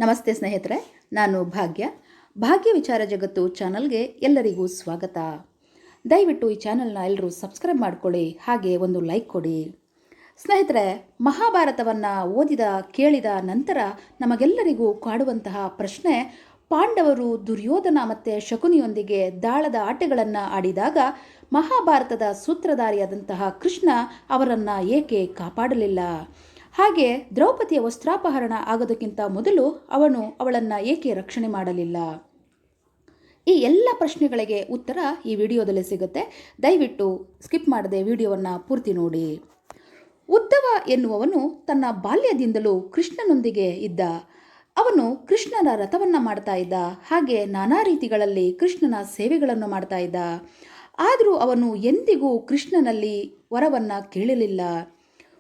ನಮಸ್ತೆ ಸ್ನೇಹಿತರೆ, ನಾನು ಭಾಗ್ಯ ವಿಚಾರ ಜಗತ್ತು ಚಾನಲ್ಗೆ ಎಲ್ಲರಿಗೂ ಸ್ವಾಗತ. ದಯವಿಟ್ಟು ಈ ಚಾನಲ್ನ ಎಲ್ಲರೂ ಸಬ್ಸ್ಕ್ರೈಬ್ ಮಾಡ್ಕೊಳ್ಳಿ, ಹಾಗೆ ಒಂದು ಲೈಕ್ ಕೊಡಿ. ಸ್ನೇಹಿತರೆ, ಮಹಾಭಾರತವನ್ನು ಓದಿದ ಕೇಳಿದ ನಂತರ ನಮಗೆಲ್ಲರಿಗೂ ಕಾಡುವಂತಹ ಪ್ರಶ್ನೆ, ಪಾಂಡವರು ದುರ್ಯೋಧನ ಮತ್ತು ಶಕುನಿಯೊಂದಿಗೆ ದಾಳದ ಆಟಗಳನ್ನು ಆಡಿದಾಗ ಮಹಾಭಾರತದ ಸೂತ್ರಧಾರಿಯಾದಂತಹ ಕೃಷ್ಣ ಅವರನ್ನು ಏಕೆ ಕಾಪಾಡಲಿಲ್ಲ? ಹಾಗೆ ದ್ರೌಪದಿಯ ವಸ್ತ್ರಾಪಹರಣ ಆಗೋದಕ್ಕಿಂತ ಮೊದಲು ಅವಳನ್ನು ಏಕೆ ರಕ್ಷಣೆ ಮಾಡಲಿಲ್ಲ? ಈ ಎಲ್ಲ ಪ್ರಶ್ನೆಗಳಿಗೆ ಉತ್ತರ ಈ ವಿಡಿಯೋದಲ್ಲಿ ಸಿಗುತ್ತೆ. ದಯವಿಟ್ಟು ಸ್ಕಿಪ್ ಮಾಡದೆ ವಿಡಿಯೋವನ್ನು ಪೂರ್ತಿ ನೋಡಿ. ಉದ್ಧವ ಎನ್ನುವವನು ತನ್ನ ಬಾಲ್ಯದಿಂದಲೂ ಕೃಷ್ಣನೊಂದಿಗೆ ಇದ್ದ. ಅವನು ಕೃಷ್ಣನ ರಥವನ್ನು ಮಾಡ್ತಾ ಇದ್ದ, ಹಾಗೆ ನಾನಾ ರೀತಿಗಳಲ್ಲಿ ಕೃಷ್ಣನ ಸೇವೆಗಳನ್ನು ಮಾಡ್ತಾ ಇದ್ದ. ಆದರೂ ಅವನು ಎಂದಿಗೂ ಕೃಷ್ಣನಲ್ಲಿ ವರವನ್ನು ಕೇಳಲಿಲ್ಲ.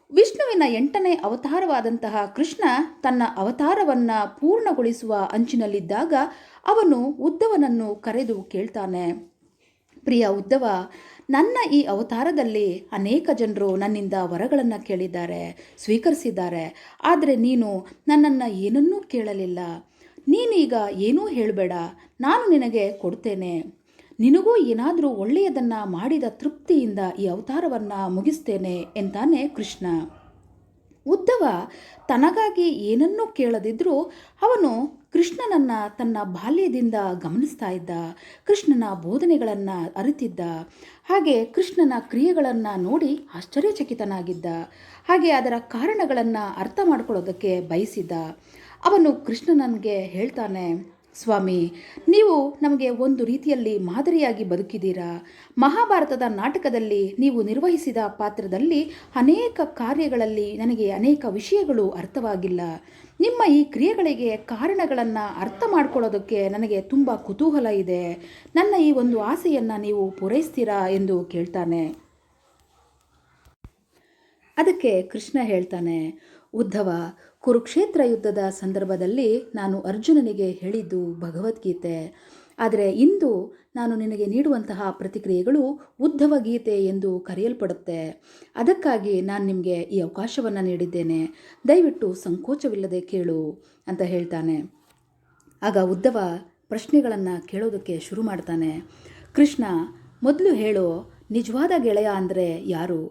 ವಿಷ್ಣುವಿನ 8ನೇ ಅವತಾರವಾದಂತಹ ಕೃಷ್ಣ ತನ್ನ ಅವತಾರವನ್ನು ಪೂರ್ಣಗೊಳಿಸುವ ಅಂಚಿನಲ್ಲಿದ್ದಾಗ ಅವನು ಉದ್ಧವನನ್ನು ಕರೆದು ಕೇಳ್ತಾನೆ, ಪ್ರಿಯ ಉದ್ಧವ, ನನ್ನ ಈ ಅವತಾರದಲ್ಲಿ ಅನೇಕ ಜನರು ನನ್ನಿಂದ ವರಗಳನ್ನು ಕೇಳಿದ್ದಾರೆ, ಸ್ವೀಕರಿಸಿದ್ದಾರೆ. ಆದರೆ ನೀನು ನನ್ನನ್ನು ಏನನ್ನೂ ಕೇಳಲಿಲ್ಲ. ನೀನೀಗ ಏನೂ ಹೇಳಬೇಡ, ನಾನು ನಿನಗೆ ಕೊಡ್ತೇನೆ. ನಿನಗೂ ಏನಾದರೂ ಒಳ್ಳೆಯದನ್ನು ಮಾಡಿದ ತೃಪ್ತಿಯಿಂದ ಈ ಅವತಾರವನ್ನು ಮುಗಿಸ್ತೇನೆ ಎಂತಾನೆ ಕೃಷ್ಣ. ಉದ್ಧವ ತನಗಾಗಿ ಏನನ್ನೂ ಕೇಳದಿದ್ದರೂ ಅವನು ಕೃಷ್ಣನನ್ನು ತನ್ನ ಬಾಲ್ಯದಿಂದ ಗಮನಿಸ್ತಾ ಇದ್ದ, ಕೃಷ್ಣನ ಬೋಧನೆಗಳನ್ನು ಅರಿತಿದ್ದ, ಹಾಗೆ ಕೃಷ್ಣನ ಕ್ರಿಯೆಗಳನ್ನು ನೋಡಿ ಆಶ್ಚರ್ಯಚಕಿತನಾಗಿದ್ದ, ಹಾಗೆ ಅದರ ಕಾರಣಗಳನ್ನು ಅರ್ಥ ಮಾಡ್ಕೊಳ್ಳೋದಕ್ಕೆ ಬಯಸಿದ್ದ. ಅವನು ಕೃಷ್ಣನಿಗೆ ಹೇಳ್ತಾನೆ, ಸ್ವಾಮಿ, ನೀವು ನಮಗೆ ಒಂದು ರೀತಿಯಲ್ಲಿ ಮಾದರಿಯಾಗಿ ಬದುಕಿದ್ದೀರಾ. ಮಹಾಭಾರತದ ನಾಟಕದಲ್ಲಿ ನೀವು ನಿರ್ವಹಿಸಿದ ಪಾತ್ರದಲ್ಲಿ ಅನೇಕ ಕಾರ್ಯಗಳಲ್ಲಿ ನನಗೆ ಅನೇಕ ವಿಷಯಗಳು ಅರ್ಥವಾಗಿಲ್ಲ. ನಿಮ್ಮ ಈ ಕ್ರಿಯೆಗಳಿಗೆ ಕಾರಣಗಳನ್ನು ಅರ್ಥ ಮಾಡ್ಕೊಳ್ಳೋದಕ್ಕೆ ನನಗೆ ತುಂಬ ಕುತೂಹಲ ಇದೆ. ನನ್ನ ಈ ಒಂದು ಆಸೆಯನ್ನು ನೀವು ಪೂರೈಸ್ತೀರಾ ಎಂದು ಕೇಳ್ತಾನೆ. ಅದಕ್ಕೆ ಕೃಷ್ಣ ಹೇಳ್ತಾನೆ, ಉದ್ಧವ, ಕುರುಕ್ಷೇತ್ರ ಯುದ್ಧದ ಸಂದರ್ಭದಲ್ಲಿ ನಾನು ಅರ್ಜುನನಿಗೆ ಹೇಳಿದ್ದು ಭಗವದ್ಗೀತೆ. ಆದರೆ ಇಂದು ನಾನು ನಿನಗೆ ನೀಡುವಂತಹ ಪ್ರತಿಕ್ರಿಯೆಗಳು ಉದ್ಧವ ಗೀತೆ ಎಂದು ಕರೆಯಲ್ಪಡುತ್ತೆ. ಅದಕ್ಕಾಗಿ ನಾನು ನಿಮಗೆ ಈ ಅವಕಾಶವನ್ನು ನೀಡಿದ್ದೇನೆ. ದಯವಿಟ್ಟು ಸಂಕೋಚವಿಲ್ಲದೆ ಕೇಳು ಅಂತ ಹೇಳ್ತಾನೆ. ಆಗ ಉದ್ಧವ ಪ್ರಶ್ನೆಗಳನ್ನು ಕೇಳೋದಕ್ಕೆ ಶುರು ಮಾಡ್ತಾನೆ. ಕೃಷ್ಣ, ಮೊದಲು ಹೇಳು, ನಿಜವಾದ ಗೆಳೆಯ ಅಂದರೆ ಯಾರು?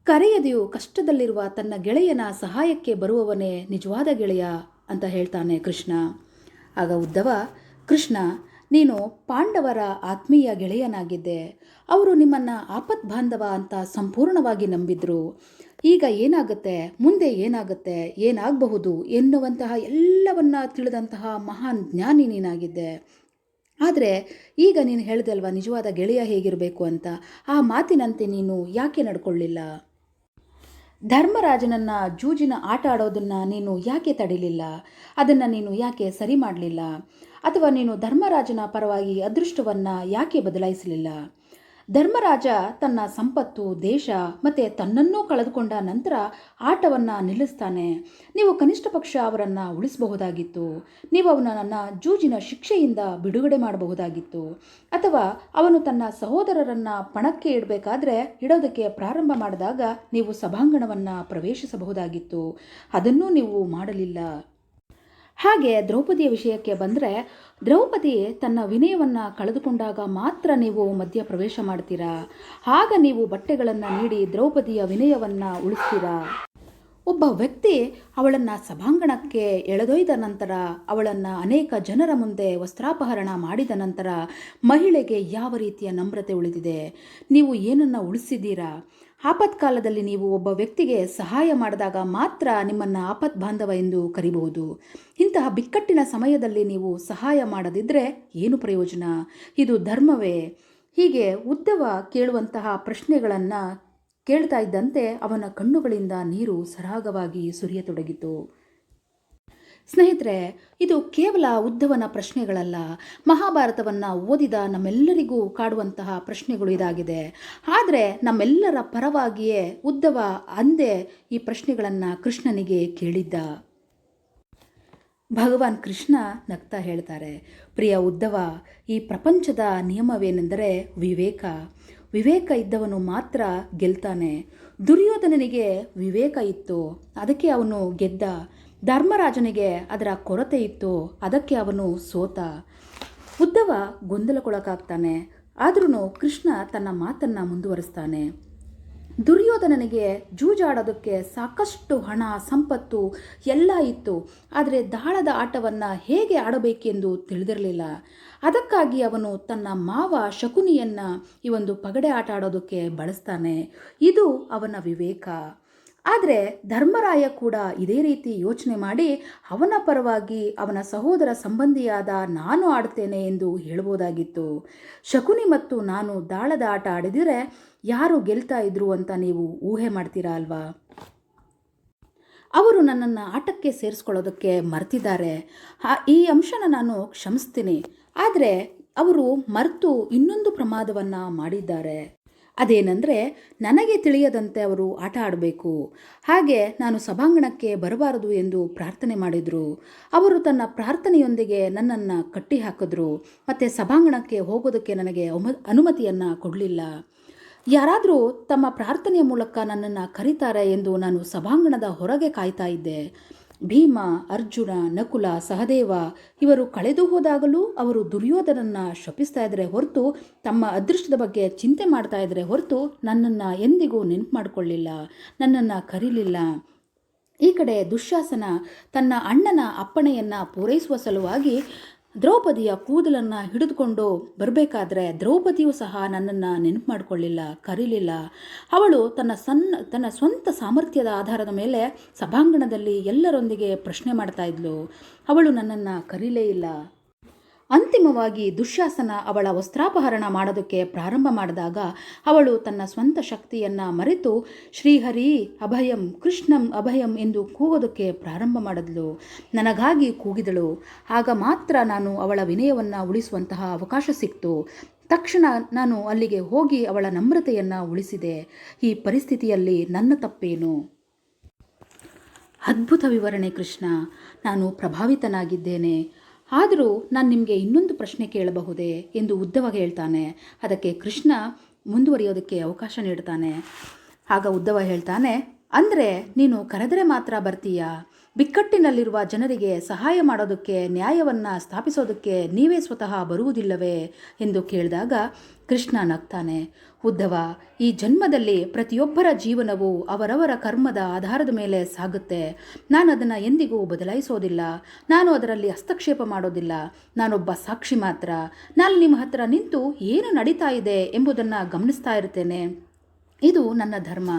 ಕರೆಯದೆಯೂ ಕಷ್ಟದಲ್ಲಿರುವ ತನ್ನ ಗೆಳೆಯನ ಸಹಾಯಕ್ಕೆ ಬರುವವನೇ ನಿಜವಾದ ಗೆಳೆಯ ಅಂತ ಹೇಳ್ತಾನೆ ಕೃಷ್ಣ. ಆಗ ಉದ್ಧವ, ಕೃಷ್ಣ, ನೀನು ಪಾಂಡವರ ಆತ್ಮೀಯ ಗೆಳೆಯನಾಗಿದ್ದೆ. ಅವರು ನಿಮ್ಮನ್ನು ಆಪತ್ ಬಾಂಧವ ಅಂತ ಸಂಪೂರ್ಣವಾಗಿ ನಂಬಿದ್ರು. ಈಗ ಏನಾಗುತ್ತೆ, ಮುಂದೆ ಏನಾಗುತ್ತೆ, ಏನಾಗಬಹುದು ಎನ್ನುವಂತಹ ಎಲ್ಲವನ್ನ ತಿಳಿದಂತಹ ಮಹಾನ್ ಜ್ಞಾನಿ ನೀನಾಗಿದ್ದೆ. ಆದರೆ ಈಗ ನೀನು ಹೇಳಿದೆ ಅಲ್ವಾ ನಿಜವಾದ ಗೆಳೆಯ ಹೇಗಿರಬೇಕು ಅಂತ, ಆ ಮಾತಿನಂತೆ ನೀನು ಯಾಕೆ ನಡ್ಕೊಳ್ಳಿಲ್ಲ? ಧರ್ಮರಾಜನನ್ನು ಜೂಜಿನ ಆಟ ಆಡೋದನ್ನು ನೀನು ಯಾಕೆ ತಡಿಲಿಲ್ಲ? ಅದನ್ನು ನೀನು ಯಾಕೆ ಸರಿ ಮಾಡಲಿಲ್ಲ? ಅಥವಾ ನೀನು ಧರ್ಮರಾಜನ ಪರವಾಗಿ ಅದೃಷ್ಟವನ್ನು ಯಾಕೆ ಬದಲಾಯಿಸಲಿಲ್ಲ? ಧರ್ಮರಾಜ ತನ್ನ ಸಂಪತ್ತು, ದೇಶ ಮತ್ತು ತನ್ನನ್ನೂ ಕಳೆದುಕೊಂಡ ನಂತರ ಆಟವನ್ನು ನಿಲ್ಲಿಸ್ತಾನೆ. ನೀವು ಕನಿಷ್ಠ ಪಕ್ಷ ಅವರನ್ನು ಉಳಿಸಬಹುದಾಗಿತ್ತು. ನೀವು ಅವನನ್ನು ಜೂಜಿನ ಶಿಕ್ಷೆಯಿಂದ ಬಿಡುಗಡೆ ಮಾಡಬಹುದಾಗಿತ್ತು. ಅಥವಾ ಅವನು ತನ್ನ ಸಹೋದರರನ್ನು ಪಣಕ್ಕೆ ಇಡಬೇಕಾದ್ರೆ ಇಡೋದಕ್ಕೆ ಪ್ರಾರಂಭ ಮಾಡಿದಾಗ ನೀವು ಸಭಾಂಗಣವನ್ನು ಪ್ರವೇಶಿಸಬಹುದಾಗಿತ್ತು. ಅದನ್ನೂ ನೀವು ಮಾಡಲಿಲ್ಲ. ಹಾಗೆ ದ್ರೌಪದಿಯ ವಿಷಯಕ್ಕೆ ಬಂದರೆ, ದ್ರೌಪದಿ ತನ್ನ ವಿನಯವನ್ನು ಕಳೆದುಕೊಂಡಾಗ ಮಾತ್ರ ನೀವು ಮಧ್ಯ ಪ್ರವೇಶ ಮಾಡ್ತೀರಾ. ಆಗ ನೀವು ಬಟ್ಟೆಗಳನ್ನು ನೀಡಿ ದ್ರೌಪದಿಯ ವಿನಯವನ್ನು ಉಳಿಸ್ತೀರಾ. ಒಬ್ಬ ವ್ಯಕ್ತಿ ಅವಳನ್ನು ಸಭಾಂಗಣಕ್ಕೆ ಎಳೆದೊಯ್ದ ನಂತರ, ಅವಳನ್ನು ಅನೇಕ ಜನರ ಮುಂದೆ ವಸ್ತ್ರಾಪಹರಣ ಮಾಡಿದ ನಂತರ ಮಹಿಳೆಗೆ ಯಾವ ರೀತಿಯ ನಮ್ರತೆ ಉಳಿದಿದೆ? ನೀವು ಏನನ್ನು ಉಳಿಸಿದ್ದೀರಾ? ಆಪತ್ಕಾಲದಲ್ಲಿ ನೀವು ಒಬ್ಬ ವ್ಯಕ್ತಿಗೆ ಸಹಾಯ ಮಾಡಿದಾಗ ಮಾತ್ರ ನಿಮ್ಮನ್ನು ಆಪತ್ ಬಾಂಧವ ಎಂದು ಕರಿಬಹುದು. ಇಂತಹ ಬಿಕ್ಕಟ್ಟಿನ ಸಮಯದಲ್ಲಿ ನೀವು ಸಹಾಯ ಮಾಡದಿದ್ದರೆ ಏನು ಪ್ರಯೋಜನ? ಇದು ಧರ್ಮವೇ? ಹೀಗೆ ಉದ್ಧವ ಕೇಳುವಂತಹ ಪ್ರಶ್ನೆಗಳನ್ನು ಕೇಳ್ತಾ ಇದ್ದಂತೆ ಅವನ ಕಣ್ಣುಗಳಿಂದ ನೀರು ಸರಾಗವಾಗಿ ಸುರಿಯತೊಡಗಿತು. ಸ್ನೇಹಿತರೆ, ಇದು ಕೇವಲ ಉದ್ಧವನ ಪ್ರಶ್ನೆಗಳಲ್ಲ. ಮಹಾಭಾರತವನ್ನು ಓದಿದ ನಮ್ಮೆಲ್ಲರಿಗೂ ಕಾಡುವಂತಹ ಪ್ರಶ್ನೆಗಳು ಇದಾಗಿದೆ. ಆದರೆ ನಮ್ಮೆಲ್ಲರ ಪರವಾಗಿಯೇ ಉದ್ಧವ ಅಂದೇ ಈ ಪ್ರಶ್ನೆಗಳನ್ನು ಕೃಷ್ಣನಿಗೆ ಕೇಳಿದ್ದ. ಭಗವಾನ್ ಕೃಷ್ಣ ನಗ್ತಾ ಹೇಳ್ತಾರೆ, ಪ್ರಿಯ ಉದ್ಧವ, ಈ ಪ್ರಪಂಚದ ನಿಯಮವೇನೆಂದರೆ ವಿವೇಕ. ವಿವೇಕ ಇದ್ದವನು ಮಾತ್ರ ಗೆಲ್ತಾನೆ. ದುರ್ಯೋಧನನಿಗೆ ವಿವೇಕ ಇತ್ತು, ಅದಕ್ಕೆ ಅವನು ಗೆದ್ದ. ಧರ್ಮರಾಜನಿಗೆ ಅದರ ಕೊರತೆ ಇತ್ತು, ಅದಕ್ಕೆ ಅವನು ಸೋತ. ಉದ್ಧವ ಗೊಂದಲಕ್ಕೊಳಗಾಗ್ತಾನೆ. ಆದ್ರೂ ಕೃಷ್ಣ ತನ್ನ ಮಾತನ್ನು ಮುಂದುವರಿಸ್ತಾನೆ. ದುರ್ಯೋಧನನಿಗೆ ಜೂಜಾಡೋದಕ್ಕೆ ಸಾಕಷ್ಟು ಹಣ ಸಂಪತ್ತು ಎಲ್ಲ ಇತ್ತು, ಆದರೆ ದಾಳದ ಆಟವನ್ನು ಹೇಗೆ ಆಡಬೇಕೆಂದು ತಿಳಿದಿರಲಿಲ್ಲ. ಅದಕ್ಕಾಗಿ ಅವನು ತನ್ನ ಮಾವ ಶಕುನಿಯನ್ನು ಈ ಒಂದು ಪಗಡೆ ಆಟ ಆಡೋದಕ್ಕೆ ಬಳಸ್ತಾನೆ. ಇದು ಅವನ ವಿವೇಕ. ಆದರೆ ಧರ್ಮರಾಯ ಕೂಡ ಇದೇ ರೀತಿ ಯೋಚನೆ ಮಾಡಿ ಅವನ ಪರವಾಗಿ ಅವನ ಸಹೋದರ ಸಂಬಂಧಿಯಾದ ನಾನು ಆಡ್ತೇನೆ ಎಂದು ಹೇಳ್ಬೋದಾಗಿತ್ತು. ಶಕುನಿ ಮತ್ತು ನಾನು ದಾಳದ ಆಟ ಆಡಿದರೆ ಯಾರು ಗೆಲ್ತಾ ಇದ್ರು ಅಂತ ನೀವು ಊಹೆ ಮಾಡ್ತೀರಾ ಅಲ್ವಾ? ಅವರು ನನ್ನನ್ನು ಆಟಕ್ಕೆ ಸೇರಿಸ್ಕೊಳ್ಳೋದಕ್ಕೆ ಮರ್ತಿದ್ದಾರೆ. ಈ ಅಂಶನ ನಾನು ಕ್ಷಮಿಸ್ತೀನಿ. ಆದರೆ ಅವರು ಮರೆತು ಇನ್ನೊಂದು ಪ್ರಮಾದವನ್ನು ಮಾಡಿದ್ದಾರೆ. ಅದೇನೆಂದರೆ, ನನಗೆ ತಿಳಿಯದಂತೆ ಅವರು ಆಟ ಆಡಬೇಕು, ಹಾಗೆ ನಾನು ಸಭಾಂಗಣಕ್ಕೆ ಬರಬಾರದು ಎಂದು ಪ್ರಾರ್ಥನೆ ಮಾಡಿದರು. ಅವರು ತನ್ನ ಪ್ರಾರ್ಥನೆಯೊಂದಿಗೆ ನನ್ನನ್ನು ಕಟ್ಟಿ ಹಾಕಿದ್ರು ಮತ್ತು ಸಭಾಂಗಣಕ್ಕೆ ಹೋಗೋದಕ್ಕೆ ನನಗೆ ಅನುಮತಿಯನ್ನು ಕೊಡಲಿಲ್ಲ. ಯಾರಾದರೂ ತಮ್ಮ ಪ್ರಾರ್ಥನೆಯ ಮೂಲಕ ನನ್ನನ್ನು ಕರೀತಾರೆ ಎಂದು ನಾನು ಸಭಾಂಗಣದ ಹೊರಗೆ ಕಾಯ್ತಾ ಇದ್ದೆ. ಭೀಮ, ಅರ್ಜುನ, ನಕುಲ, ಸಹದೇವ ಇವರು ಕಳೆದು ಹೋದಾಗಲೂ ಅವರು ದುರ್ಯೋಧನನ್ನು ಶಪಿಸ್ತಾ ಇದ್ರೆ ಹೊರತು, ತಮ್ಮ ಅದೃಷ್ಟದ ಬಗ್ಗೆ ಚಿಂತೆ ಮಾಡ್ತಾ ಇದ್ರೆ ಹೊರತು ನನ್ನನ್ನು ಎಂದಿಗೂ ನೆನಪು ಮಾಡಿಕೊಳ್ಳಿಲ್ಲ, ನನ್ನನ್ನು ಕರೀಲಿಲ್ಲ. ಈ ಕಡೆ ದುಶ್ಯಾಸನ ತನ್ನ ಅಣ್ಣನ ಅಪ್ಪಣೆಯನ್ನು ಪೂರೈಸುವ ಸಲುವಾಗಿ ದ್ರೌಪದಿಯ ಕೂದಲನ್ನು ಹಿಡಿದುಕೊಂಡು ಬರಬೇಕಾದ್ರೆ ದ್ರೌಪದಿಯೂ ಸಹ ನನ್ನನ್ನು ನೆನಪು ಮಾಡಿಕೊಳ್ಳಿಲ್ಲ, ಕರೀಲಿಲ್ಲ. ಅವಳು ತನ್ನ ಸ್ವಂತ ಸಾಮರ್ಥ್ಯದ ಆಧಾರದ ಮೇಲೆ ಸಭಾಂಗಣದಲ್ಲಿ ಎಲ್ಲರೊಂದಿಗೆ ಪ್ರಶ್ನೆ ಮಾಡ್ತಾ ಇದ್ಲು. ಅವಳು ನನ್ನನ್ನು ಕರೀಲೇ ಇಲ್ಲ. ಅಂತಿಮವಾಗಿ ದುಶ್ಯಾಸನ ಅವಳ ವಸ್ತ್ರಾಪಹರಣ ಮಾಡೋದಕ್ಕೆ ಪ್ರಾರಂಭ ಮಾಡಿದಾಗ ಅವಳು ತನ್ನ ಸ್ವಂತ ಶಕ್ತಿಯನ್ನು ಮರೆತು ಶ್ರೀಹರಿ ಅಭಯಂ ಕೃಷ್ಣಂ ಅಭಯಂ ಎಂದು ಕೂಗೋದಕ್ಕೆ ಪ್ರಾರಂಭ ಮಾಡಿದ್ಲು. ನನಗಾಗಿ ಕೂಗಿದಳು. ಆಗ ಮಾತ್ರ ನಾನು ಅವಳ ವಿನಯವನ್ನು ಉಳಿಸುವಂತಹ ಅವಕಾಶ ಸಿಕ್ತು. ತಕ್ಷಣ ನಾನು ಅಲ್ಲಿಗೆ ಹೋಗಿ ಅವಳ ನಮ್ರತೆಯನ್ನು ಉಳಿಸಿದೆ. ಈ ಪರಿಸ್ಥಿತಿಯಲ್ಲಿ ನನ್ನ ತಪ್ಪೇನು? ಅದ್ಭುತ ವಿವರಣೆ ಕೃಷ್ಣ. ನಾನು ಪ್ರಭಾವಿತನಾಗಿದ್ದೇನೆ. ಆದರೂ ನಾನು ನಿಮಗೆ ಇನ್ನೊಂದು ಪ್ರಶ್ನೆ ಕೇಳಬಹುದೇ ಎಂದು ಉದ್ಧವ ಹೇಳ್ತಾನೆ. ಅದಕ್ಕೆ ಕೃಷ್ಣ ಮುಂದುವರಿಯೋದಕ್ಕೆ ಅವಕಾಶ ನೀಡ್ತಾನೆ. ಆಗ ಉದ್ಧವ ಹೇಳ್ತಾನೆ, ಅಂದರೆ ನೀನು ಕರೆದರೆ ಮಾತ್ರ ಬರ್ತೀಯಾ? ಬಿಕ್ಕಟ್ಟಿನಲ್ಲಿರುವ ಜನರಿಗೆ ಸಹಾಯ ಮಾಡೋದಕ್ಕೆ, ನ್ಯಾಯವನ್ನು ಸ್ಥಾಪಿಸೋದಕ್ಕೆ ನೀವೇ ಸ್ವತಃ ಬರುವುದಿಲ್ಲವೇ ಎಂದು ಕೇಳಿದಾಗ ಕೃಷ್ಣ ನಗ್ತಾನೆ. ಉದ್ಧವ, ಈ ಜನ್ಮದಲ್ಲಿ ಪ್ರತಿಯೊಬ್ಬರ ಜೀವನವು ಅವರವರ ಕರ್ಮದ ಆಧಾರದ ಮೇಲೆ ಸಾಗುತ್ತೆ. ನಾನು ಅದನ್ನು ಎಂದಿಗೂ ಬದಲಾಯಿಸೋದಿಲ್ಲ. ನಾನು ಅದರಲ್ಲಿ ಹಸ್ತಕ್ಷೇಪ ಮಾಡೋದಿಲ್ಲ. ನಾನೊಬ್ಬ ಸಾಕ್ಷಿ ಮಾತ್ರ. ನಾನು ನಿಮ್ಮ ಹತ್ರ ನಿಂತು ಏನು ನಡೀತಾ ಇದೆ ಎಂಬುದನ್ನು ಗಮನಿಸ್ತಾ ಇರ್ತೇನೆ. ಇದು ನನ್ನ ಧರ್ಮ.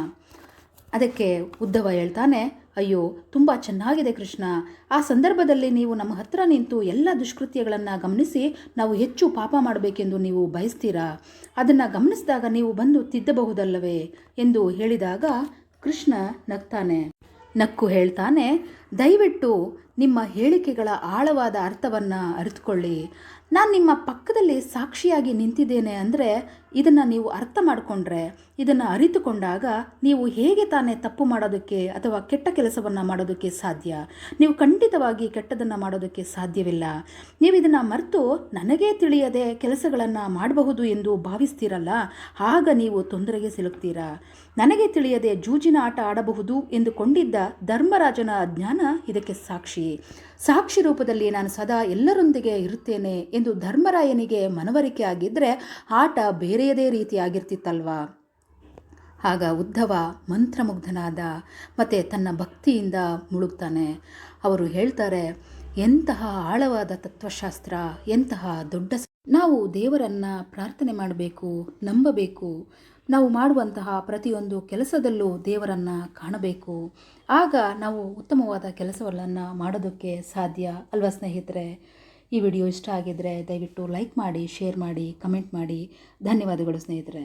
ಅದಕ್ಕೆ ಉದ್ಧವ ಹೇಳ್ತಾನೆ, ಅಯ್ಯೋ ತುಂಬ ಚೆನ್ನಾಗಿದೆ ಕೃಷ್ಣ. ಆ ಸಂದರ್ಭದಲ್ಲಿ ನೀವು ನಮ್ಮ ಹತ್ರ ನಿಂತು ಎಲ್ಲ ದುಷ್ಕೃತ್ಯಗಳನ್ನು ಗಮನಿಸಿ ನಾವು ಹೆಚ್ಚು ಪಾಪ ಮಾಡಬೇಕೆಂದು ನೀವು ಬಯಸ್ತೀರಾ? ಅದನ್ನು ಗಮನಿಸಿದಾಗ ನೀವು ಬಂದು ತಿದ್ದಬಹುದಲ್ಲವೇ ಎಂದು ಹೇಳಿದಾಗ ಕೃಷ್ಣ ನಕ್ಕು ಹೇಳ್ತಾನೆ, ದಯವಿಟ್ಟು ನಿಮ್ಮ ಹೇಳಿಕೆಗಳ ಆಳವಾದ ಅರ್ಥವನ್ನು ಅರಿತುಕೊಳ್ಳಿ. ನಾನು ನಿಮ್ಮ ಪಕ್ಕದಲ್ಲಿ ಸಾಕ್ಷಿಯಾಗಿ ನಿಂತಿದ್ದೇನೆ ಅಂದರೆ ಇದನ್ನು ನೀವು ಅರ್ಥ ಮಾಡಿಕೊಂಡ್ರೆ, ಇದನ್ನು ಅರಿತುಕೊಂಡಾಗ ನೀವು ಹೇಗೆ ತಾನೇ ತಪ್ಪು ಮಾಡೋದಕ್ಕೆ ಅಥವಾ ಕೆಟ್ಟ ಕೆಲಸವನ್ನು ಮಾಡೋದಕ್ಕೆ ಸಾಧ್ಯ? ನೀವು ಖಂಡಿತವಾಗಿ ಕೆಟ್ಟದನ್ನು ಮಾಡೋದಕ್ಕೆ ಸಾಧ್ಯವಿಲ್ಲ. ನೀವು ಇದನ್ನು ಮರೆತು ನನಗೇ ತಿಳಿಯದೆ ಕೆಲಸಗಳನ್ನು ಮಾಡಬಹುದು ಎಂದು ಭಾವಿಸ್ತೀರಲ್ಲ, ಆಗ ನೀವು ತೊಂದರೆಗೆ ಸಿಲುಕ್ತೀರಾ. ನನಗೆ ತಿಳಿಯದೆ ಜೂಜಿನ ಆಟ ಆಡಬಹುದು ಎಂದುಕೊಂಡಿದ್ದ ಧರ್ಮರಾಜನ ಅಜ್ಞಾನ ಇದಕ್ಕೆ ಸಾಕ್ಷಿ ರೂಪದಲ್ಲಿ ನಾನು ಸದಾ ಎಲ್ಲರೊಂದಿಗೆ ಇರುತ್ತೇನೆ ಎಂದು ಧರ್ಮರಾಯನಿಗೆ ಮನವರಿಕೆ ಆಗಿದ್ದರೆ ಆಟ ಬೇರೆಯದೇ ರೀತಿಯಾಗಿರ್ತಿತ್ತಲ್ವಾ? ಆಗ ಉದ್ಧವ ಮಂತ್ರಮುಗ್ಧನಾದ ಮತ್ತು ತನ್ನ ಭಕ್ತಿಯಿಂದ ಮುಳುಗ್ತಾನೆ. ಅವರು ಹೇಳ್ತಾರೆ, ಎಂತಹ ಆಳವಾದ ತತ್ವಶಾಸ್ತ್ರ, ಎಂತಹ ದೊಡ್ಡ. ನಾವು ದೇವರನ್ನು ಪ್ರಾರ್ಥನೆ ಮಾಡಬೇಕು, ನಂಬಬೇಕು. ನಾವು ಮಾಡುವಂತಹ ಪ್ರತಿಯೊಂದು ಕೆಲಸದಲ್ಲೂ ದೇವರನ್ನು ಕಾಣಬೇಕು. ಆಗ ನಾವು ಉತ್ತಮವಾದ ಕೆಲಸಗಳನ್ನು ಮಾಡೋದಕ್ಕೆ ಸಾಧ್ಯ ಅಲ್ವಾ ಸ್ನೇಹಿತರೆ? ಈ ವಿಡಿಯೋ ಇಷ್ಟ ಆಗಿದ್ದರೆ ದಯವಿಟ್ಟು ಲೈಕ್ ಮಾಡಿ, ಶೇರ್ ಮಾಡಿ, ಕಮೆಂಟ್ ಮಾಡಿ. ಧನ್ಯವಾದಗಳು ಸ್ನೇಹಿತರೆ.